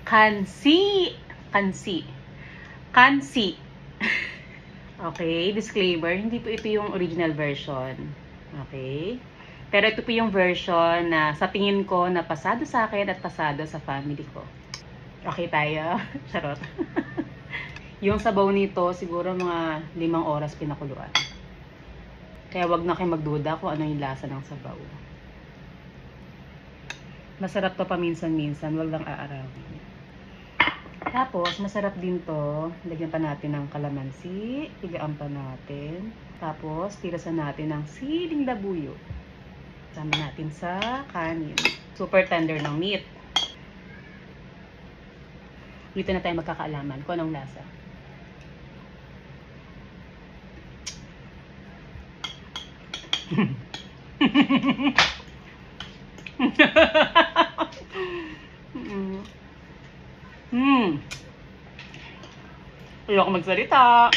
Kansi. Kansi. Kansi. Okay, disclaimer, hindi po ito yung original version. Okay? Pero ito po yung version na sa tingin ko na pasado sa akin at pasado sa family ko. Okay tayo? Charot. Yung sabaw nito, siguro mga 5 oras pinakuluan. Kaya wag na kayo magduda kung ano yung lasa ng sabaw. Masarap to paminsan-minsan, wag lang aarawin. Tapos, masarap din to. Lagyan pa natin ng kalamansi. Higaan pa natin. Tapos, tirasan natin ng siling labuyo. Sama natin sa kanin. Super tender ng meat. Dito na tayo magkakaalaman kung anong lasa. Ayoko magsalita.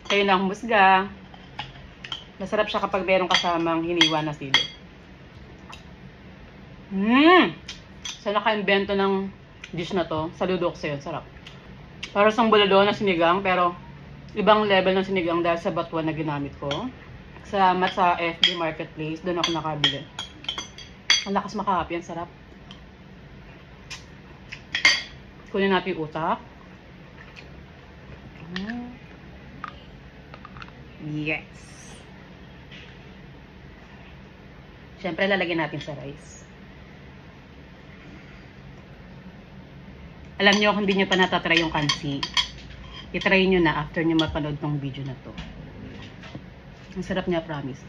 Kayo na humusga. Masarap siya kapag merong kasamang hiniwa na sili. Sa naka-invento ng dish na to, saludo ko sa'yo. Sarap. Para sa bulalo na sinigang, pero ibang level ng sinigang dahil sa batuan na ginamit ko. Sa FB Marketplace, doon ako nakabili. Ang lakas makahapi, ang sarap. Kunin natin yung utak. Yes. Siyempre, lalagyan natin sa rice. Alam nyo, kung hindi nyo pa natatry yung kansi, itry nyo na after nyo mapanood tong video na to. Ang sarap niya, promise.